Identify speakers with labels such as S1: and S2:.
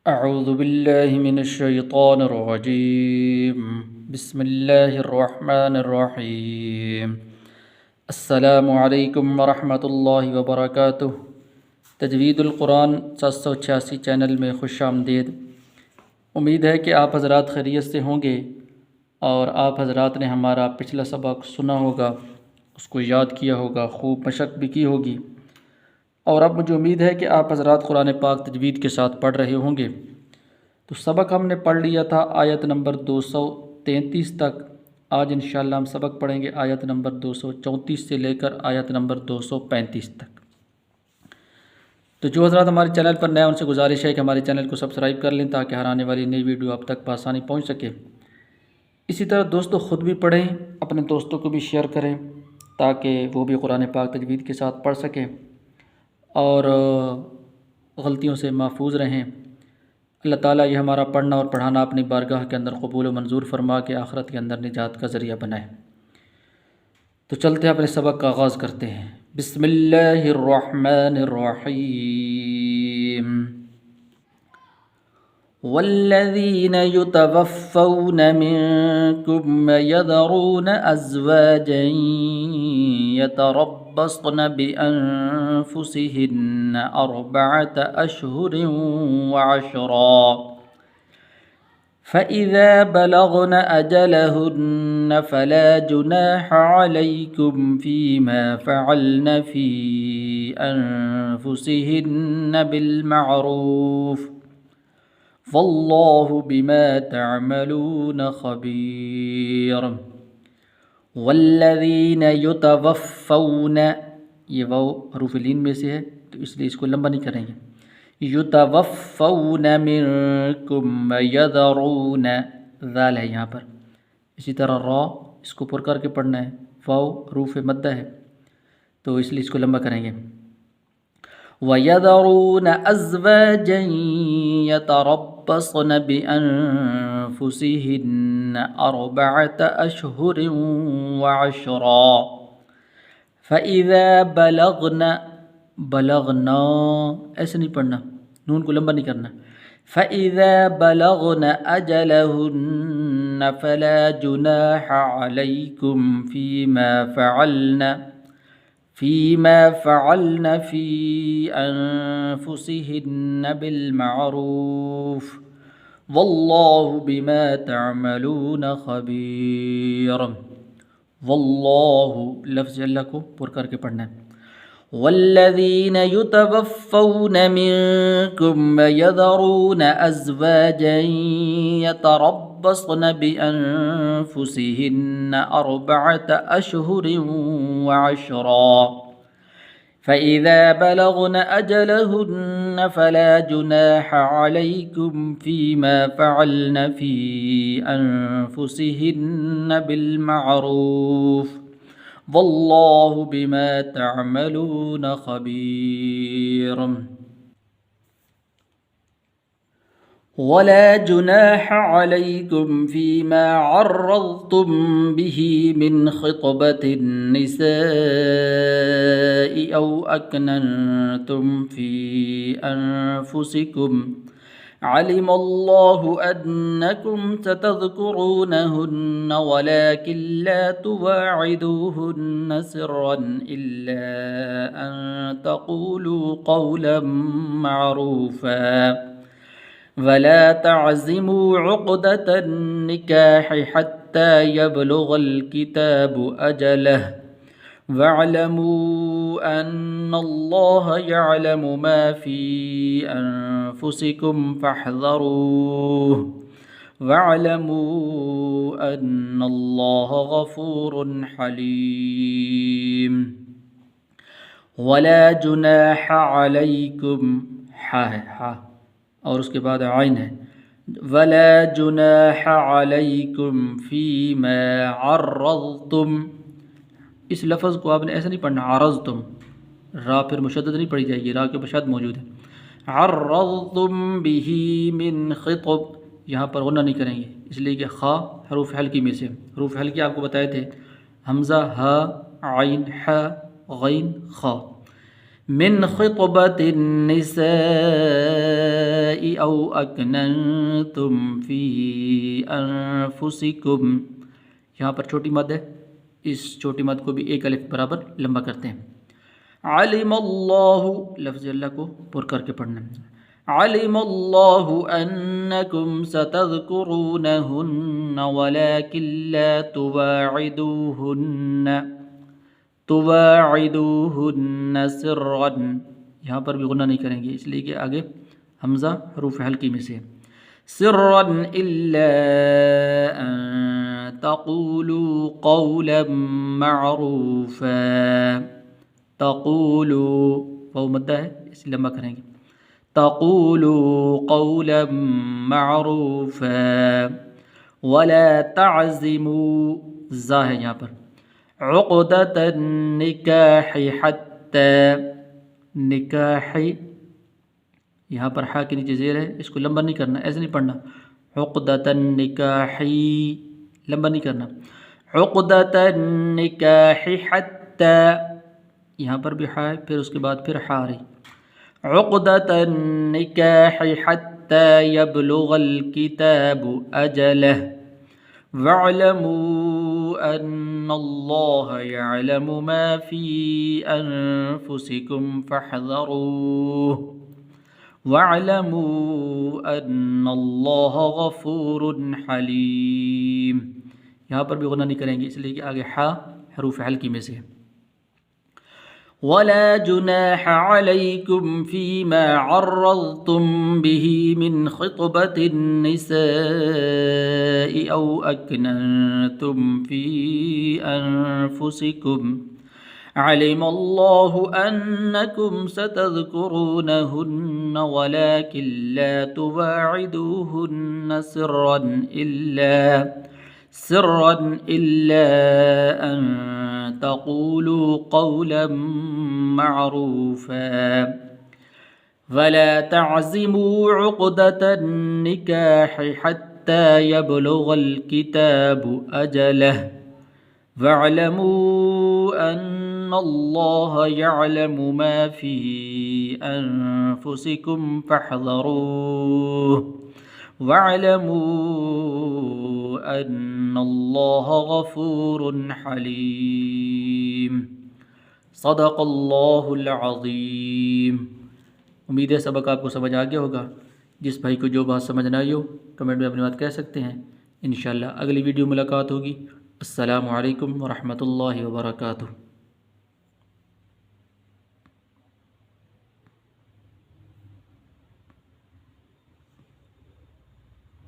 S1: अऊज़ु बिल्लाहि मिनश्शैतानिर्रजीम बिस्मिल्लाहिर्रहमानिर्रहीम अस्सलामु अलैकुम वरहमतुल्लाहि वबरकातुह। तजवीदुल कुरान 786 चैनल में खुश आमदीद। उम्मीद है कि आप हज़रात खैरियत से होंगे और आप हज़रात ने हमारा पिछला सबक सुना होगा, उसको याद किया होगा, खूब मशक़ भी की होगी और अब मुझे उम्मीद है कि आप हज़रात कुरान पाक तजवीद के साथ पढ़ रहे होंगे। तो सबक हमने पढ़ लिया था आयत नंबर 233 तक। आज इंशाअल्लाह हम सबक पढ़ेंगे आयत नंबर 234 से लेकर आयत नंबर 235 तक। तो जो हज़रात हमारे चैनल पर नए उनसे गुजारिश है कि हमारे चैनल को सब्सक्राइब कर लें ताकि हर आने वाली नई वीडियो आप तक आसानी पहुँच सके। इसी तरह दोस्तों ख़ुद भी पढ़ें, अपने दोस्तों को भी शेयर करें ताकि वो भी कुरान पाक तजवीद के साथ पढ़ सकें और गलतियों से महफूज रहें। अल्लाह ताला ये हमारा पढ़ना और पढ़ाना अपनी बारगाह के अंदर कबूल व मंजूर फरमा के आखिरत के अंदर निजात का ज़रिया बनाए। तो चलते हैं, अपने सबक का आगाज़ करते हैं। बिस्मिल्लाहिर्रहमानिर्रहीम। वल्लज़ीन युतवफ़्फ़ौन मिनकुम यज़रून अज़वाजन यतरब्बस्न बिअन्फुसिहिन्न अर्बअत अशहुरिन व अशरा फ़इज़ा बलग़न अजलहुन्न फ़ला जुनाह अलैकुम फ़ीमा फ़अल्न फ़ी अन्फुसिहिन्न बिलमअरूफ़ वल्लाहु बिमा तअमलून ख़बीर। वल्लज़ीन युतवफ़्फ़ौन, ये वाव हरूफ़ लीन में से है तो इसलिए इसको लंबा नहीं करेंगे। युतवफ़्फ़ौन मिनकुम यज़रून, ज़ाल है यहाँ पर। इसी तरह रॉ इसको पुर करके पढ़ना है, वाव हरूफ़ मद्दा है तो इसलिए इसको लंबा करेंगे। वयज़रून अज़वाजन यतरब्बस्न बिअन्फुसिहिन्न अर्बअत अशहुरिन व अशरा फ़इज़ा बलग़न, बलग़ना ऐसे नहीं पढ़ना, नून को लंबा नहीं करना। फ़इज़ा बलग़न अजलहुन्न फ़ला जुनाह अलैकुम फ़ीमा फ़अल्न फ़ी अन्फुसिहिन्न बिलमअरूफ़ वल्लाहु बिमा तअमलून ख़बीर। वल्लाहु लफ्ज़ अल्लाह को पुर करके पढ़ना है। वल्लज़ीन युतवफ़्फ़ौन मिनकुम यज़रून अज़वाजन यतरब्बस्न बिअन्फुसिहिन्न अर्बअत अशहुरिन व अशरा फ़इज़ा बलग़न अजलहुन्न फ़ला जुनाह अलैकुम फ़ीमा फ़अल्न फ़ी अन्फुसिहिन्न बिलमअरूफ़ वल्लाहु बिमा तअमलून ख़बीर। वला जुनाह अलैकुम फ़ीमा अर्रज़्तुम बिही मिन ख़ित्बतिन निसाइ औ अकननतुम फ़ी अन्फुसिकुम अलिमल्लाहु अन्नकुम सतज़कुरूनहुन्न वलाकिन ला तुवाअिदूहुन्न सिर्रन इल्ला अन तक़ूलू क़ौलन मअरूफ़ा वला तअज़िमू उक़दतन निकाह हत्ता यबलुग़ल किताबु अजलह वअलमू अन्नल्लाह यअलमु मा फ़ी अन्फुसिकुम फ़हज़रूह वअलमू अन्नल्लाह गफ़ूरुन हलीम। वला जुनाह अलैकुम, हा है हा और उसके बाद आइन है। वला जुनाह अलैकुम फ़ीमा अर्रज़्तुम, इस लफ्ज़ को आपने ऐसा नहीं पढ़ना अर्रज़्तुम, रा फिर मुशद्दद नहीं पढ़ी जाएगी, रा के बशद मौजूद है। अर्रज़्तुम बिही मिन ख़ित्ब, यहाँ पर गुन्ना नहीं करेंगे इसलिए कि खा हरूफ हल्की में से, हरूफ हल्की आपको बताए थे हमज़ा हा आइन हा गैन खा। मिन ख़ित्बतिन निसा औ अकनंतुम फ़ी अनफुसिकुम। यहाँ पर छोटी मद है, इस छोटी मद को भी एक अलिफ बराबर लंबा करते हैं। अलिमल्लाहु, लफ्ज़ अल्लाह को पुर करके पढ़ना। अलिमल्लाहु अन्नकुम सतज़कुरूनहुन्न वलाकिन ला तुवाइदूहुन्न सिर्रन। यहाँ पर भी गुना नहीं करेंगे, इसलिए कि आगे हमज़ा हरूफ हल्की में से। सिर्रन इल्ला अन तक़ूलू क़ौलन मअरूफ़ा। तक़ूलू वाव मद्दा है, इसे लंबा करेंगे। तक़ूलू क़ौलन मअरूफ़ा वला तअज़िमू, ज़ा है यहाँ पर। उक़दतन निकाहि हत्ता, निकाहि, यहाँ पर हा के नीचे ज़ेर है, इसको लंबा नहीं करना, ऐसे नहीं पढ़ना। उक़दतन निकाहि, लंबा नहीं करना। उक़दतन निकाहि हत्ता, यहाँ पर भी हा है, फिर उसके बाद फिर हा रही। उक़दतन निकाहि हत्ता यबलुगल किताबु अजलह वअलमू अन्नल्लाह यअलमु मा फ़ी अनफुसिकुम फ़हज़रूह वअलमू अन्नल्लाह गफ़ूरुन हलीम। यहाँ पर भी गुना नहीं करेंगे, इसलिए कि आगे हा हरूफ हल्की में से। वला जुनाह अलैकुम फ़ीमा अर्रज़्तुम बिही मिन ख़ित्बतिन निसाइ औ अकनंतुम फ़ी अनफुसिकुम अलिमल्लाहु अन्नकुम सतज़कुरूनहुन्न वलाकिन ला तुवाइदूहुन्न सिर्रन इल्ला अन तक़ूलू क़ौलन मअरूफ़ा वला तअज़िमू उक़दतन निकाहि हत्ता यबलुगल किताबु अजलह वअलमू अन्नल्लाह यअलमु मा फ़ी अनफुसिकुम फ़हज़रूह वअलमू अन्नल्लाह गफ़ूरुन हलीम। सदक़ल्लाहुल अज़ीम। उम्मीद है सबक आपको समझ आ गया होगा। जिस भाई को जो बात समझ ना आई हो कमेंट में अपनी बात कह सकते हैं। इंशाअल्लाह अगली वीडियो मुलाकात होगी। अस्सलामु अलैकुम व रहमतुल्लाहि व बरकातुहू।